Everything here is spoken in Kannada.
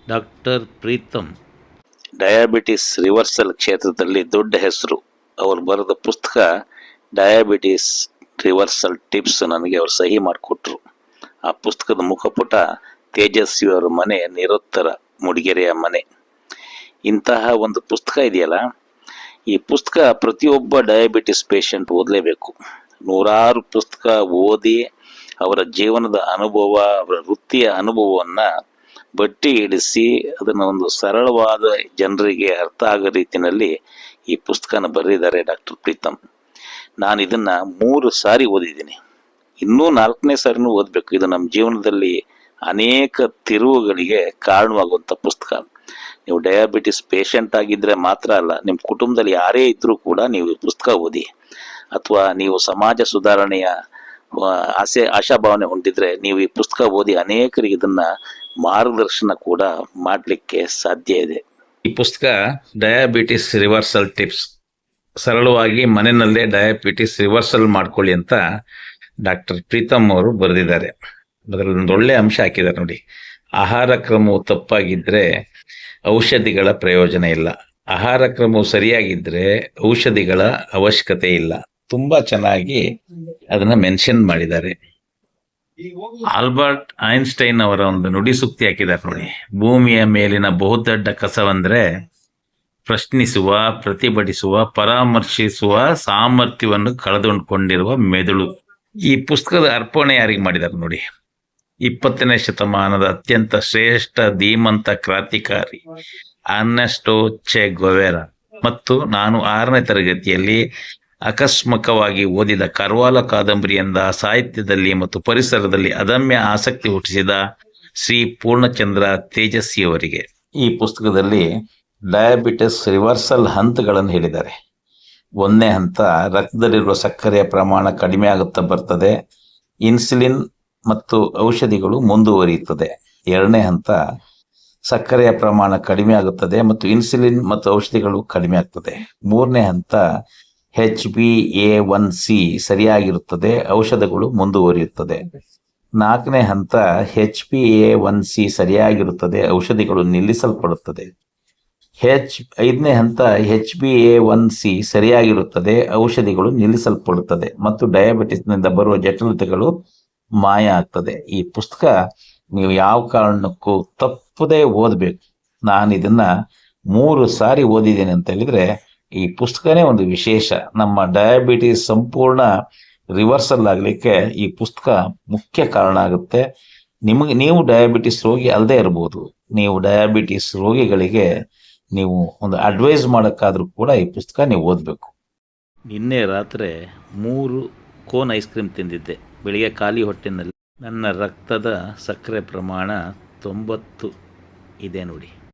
ಡಾಕ್ಟರ್ ಪ್ರೀತಮ್ ಡಯಾಬಿಟಿಸ್ ರಿವರ್ಸಲ್ ಕ್ಷೇತ್ರದಲ್ಲಿ ದೊಡ್ಡ ಹೆಸರು. ಅವರು ಬರೆದ ಪುಸ್ತಕ ಡಯಾಬಿಟಿಸ್ ರಿವರ್ಸಲ್ ಟಿಪ್ಸ್ ನನಗೆ ಅವರು ಸಹಿ ಮಾಡಿಕೊಟ್ರು. ಆ ಪುಸ್ತಕದ ಮುಖಪುಟ ತೇಜಸ್ವಿ ಅವರ ಮನೆ, ನಿರುತ್ತರ ಮೂಡಿಗೆರೆಯ ಮನೆ. ಇಂತಹ ಒಂದು ಪುಸ್ತಕ ಇದೆಯಲ್ಲ, ಈ ಪುಸ್ತಕ ಪ್ರತಿಯೊಬ್ಬ ಡಯಾಬಿಟಿಸ್ ಪೇಷಂಟ್ ಓದಲೇಬೇಕು. ನೂರಾರು ಪುಸ್ತಕ ಓದಿ ಅವರ ಜೀವನದ ಅನುಭವ, ಅವರ ವೃತ್ತಿಯ ಅನುಭವವನ್ನು ಬಟ್ಟಿ ಇಡಿಸಿ ಅದನ್ನು ಒಂದು ಸರಳವಾದ ಜನರಿಗೆ ಅರ್ಥ ಆಗೋ ರೀತಿಯಲ್ಲಿ ಈ ಪುಸ್ತಕನ ಬರೆದಿದ್ದಾರೆ ಡಾಕ್ಟರ್ ಪ್ರೀತಮ್. ನಾನು ಇದನ್ನು 3 ಸಾರಿ ಓದಿದ್ದೀನಿ, ಇನ್ನೂ 4ನೇ ಸಾರಿನೂ ಓದಬೇಕು. ಇದು ನಮ್ಮ ಜೀವನದಲ್ಲಿ ಅನೇಕ ತಿರುವುಗಳಿಗೆ ಕಾರಣವಾಗುವಂಥ ಪುಸ್ತಕ. ನೀವು ಡಯಾಬಿಟಿಸ್ ಪೇಷಂಟ್ ಆಗಿದ್ದರೆ ಮಾತ್ರ ಅಲ್ಲ, ನಿಮ್ಮ ಕುಟುಂಬದಲ್ಲಿ ಯಾರೇ ಇದ್ದರೂ ಕೂಡ ನೀವು ಈ ಪುಸ್ತಕ ಓದಿ. ಅಥವಾ ನೀವು ಸಮಾಜ ಸುಧಾರಣೆಯ ಆಶಾಭಾವನೆ ಹೊಂದಿದ್ರೆ ನೀವು ಈ ಪುಸ್ತಕ ಓದಿ ಅನೇಕರಿಗೆ ಇದನ್ನ ಮಾರ್ಗದರ್ಶನ ಕೂಡ ಮಾಡಲಿಕ್ಕೆ ಸಾಧ್ಯ ಇದೆ. ಈ ಪುಸ್ತಕ ಡಯಾಬಿಟಿಸ್ ರಿವರ್ಸಲ್ ಟಿಪ್ಸ್, ಸರಳವಾಗಿ ಮನೆಯಲ್ಲೇ ಡಯಾಬಿಟಿಸ್ ರಿವರ್ಸಲ್ ಮಾಡ್ಕೊಳ್ಳಿ ಅಂತ ಡಾಕ್ಟರ್ ಪ್ರೀತಮ್ ಅವರು ಬರೆದಿದ್ದಾರೆ. ಅದರಲ್ಲಿ ಒಂದು ಒಳ್ಳೆ ಅಂಶ ಹಾಕಿದ್ದಾರೆ ನೋಡಿ. ಆಹಾರ ಕ್ರಮವು ತಪ್ಪಾಗಿದ್ರೆ ಔಷಧಿಗಳ ಪ್ರಯೋಜನ ಇಲ್ಲ, ಆಹಾರ ಕ್ರಮವು ಸರಿಯಾಗಿದ್ರೆ ಔಷಧಿಗಳ ಅವಶ್ಯಕತೆ ಇಲ್ಲ. ತುಂಬಾ ಚೆನ್ನಾಗಿ ಅದನ್ನ ಮೆನ್ಷನ್ ಮಾಡಿದ್ದಾರೆ. ಆಲ್ಬರ್ಟ್ ಐನ್ಸ್ಟೈನ್ ಅವರ ಒಂದು ನುಡಿ ಸೂಕ್ತಿ ಹಾಕಿದ್ದಾರೆ ನೋಡಿ. ಭೂಮಿಯ ಮೇಲಿನ ಬಹುದೊಡ್ಡ ಕಸವಂದ್ರೆ ಪ್ರಶ್ನಿಸುವ, ಪ್ರತಿಭಟಿಸುವ, ಪರಾಮರ್ಶಿಸುವ ಸಾಮರ್ಥ್ಯವನ್ನು ಕಳೆದುಕೊಂಡಿರುವ ಮೆದುಳು. ಈ ಪುಸ್ತಕದ ಅರ್ಪಣೆ ಯಾರಿಗೆ ಮಾಡಿದ್ದಾರೆ ನೋಡಿ. 20ನೇ ಶತಮಾನದ ಅತ್ಯಂತ ಶ್ರೇಷ್ಠ ಧೀಮಂತ ಕ್ರಾಂತಿಕಾರಿ ಅರ್ನೆಸ್ಟೋ ಚೆ ಗೊವೆರಾ ಮತ್ತು ನಾನು 6ನೇ ತರಗತಿಯಲ್ಲಿ ಆಕಸ್ಮಿಕವಾಗಿ ಓದಿದ ಕರ್ವಾಲ ಕಾದಂಬರಿಯಿಂದ ಸಾಹಿತ್ಯದಲ್ಲಿ ಮತ್ತು ಪರಿಸರದಲ್ಲಿ ಅದಮ್ಯ ಆಸಕ್ತಿ ಹುಟ್ಟಿಸಿದ ಶ್ರೀ ಪೂರ್ಣಚಂದ್ರ ತೇಜಸ್ವಿಯವರಿಗೆ ಈ ಪುಸ್ತಕದಲ್ಲಿ ಡಯಾಬಿಟಿಸ್ ರಿವರ್ಸಲ್ ಹಂತಗಳನ್ನು ಹೇಳಿದ್ದಾರೆ. 1ನೇ ಹಂತ, ರಕ್ತದಲ್ಲಿರುವ ಸಕ್ಕರೆಯ ಪ್ರಮಾಣ ಕಡಿಮೆ ಆಗುತ್ತಾ ಬರ್ತದೆ, ಇನ್ಸುಲಿನ್ ಮತ್ತು ಔಷಧಿಗಳು ಮುಂದುವರಿಯುತ್ತದೆ. 2ನೇ ಹಂತ, ಸಕ್ಕರೆಯ ಪ್ರಮಾಣ ಕಡಿಮೆ ಆಗುತ್ತದೆ ಮತ್ತು ಇನ್ಸುಲಿನ್ ಮತ್ತು ಔಷಧಿಗಳು ಕಡಿಮೆ ಆಗ್ತದೆ. 3ನೇ ಹಂತ, HbA1c ಸರಿಯಾಗಿರುತ್ತದೆ, ಔಷಧಗಳು ಮುಂದುವರಿಯುತ್ತದೆ. 4ನೇ ಹಂತ, HbA1c ಸರಿಯಾಗಿರುತ್ತದೆ, ಔಷಧಿಗಳು ನಿಲ್ಲಿಸಲ್ಪಡುತ್ತದೆ. 5ನೇ ಹಂತ, HbA1c ಸರಿಯಾಗಿರುತ್ತದೆ, ಔಷಧಿಗಳು ನಿಲ್ಲಿಸಲ್ಪಡುತ್ತದೆ ಮತ್ತು ಡಯಾಬಿಟಿಸ್ನಿಂದ ಬರುವ ಜಟಿಲತೆಗಳು ಮಾಯ ಆಗ್ತದೆ. ಈ ಪುಸ್ತಕ ನೀವು ಯಾವ ಕಾರಣಕ್ಕೂ ತಪ್ಪದೇ ಓದಬೇಕು. ನಾನು ಇದನ್ನ 3 ಸಾರಿ ಓದಿದ್ದೇನೆ ಅಂತ ಹೇಳಿದ್ರೆ ಈ ಪುಸ್ತಕನೇ ಒಂದು ವಿಶೇಷ. ನಮ್ಮ ಡಯಾಬಿಟಿಸ್ ಸಂಪೂರ್ಣ ರಿವರ್ಸಲ್ ಆಗಲಿಕ್ಕೆ ಈ ಪುಸ್ತಕ ಮುಖ್ಯ ಕಾರಣ ಆಗುತ್ತೆ. ನೀವು ಡಯಾಬಿಟಿಸ್ ರೋಗಿ ಅಲ್ಲದೆ ಇರ್ಬೋದು, ನೀವು ಡಯಾಬಿಟಿಸ್ ರೋಗಿಗಳಿಗೆ ನೀವು ಒಂದು ಅಡ್ವೈಸ್ ಮಾಡೋಕ್ಕಾದ್ರೂ ಕೂಡ ಈ ಪುಸ್ತಕ ನೀವು ಓದಬೇಕು. ನಿನ್ನೆ ರಾತ್ರಿ 3 ಕೋನ್ ಐಸ್ ಕ್ರೀಮ್ ತಿಂದಿದ್ದೆ ಬೆಳಿಗ್ಗೆ ಖಾಲಿ ಹೊಟ್ಟೆನಲ್ಲಿ. ನನ್ನ ರಕ್ತದ ಸಕ್ಕರೆ ಪ್ರಮಾಣ 90 ಇದೆ ನೋಡಿ.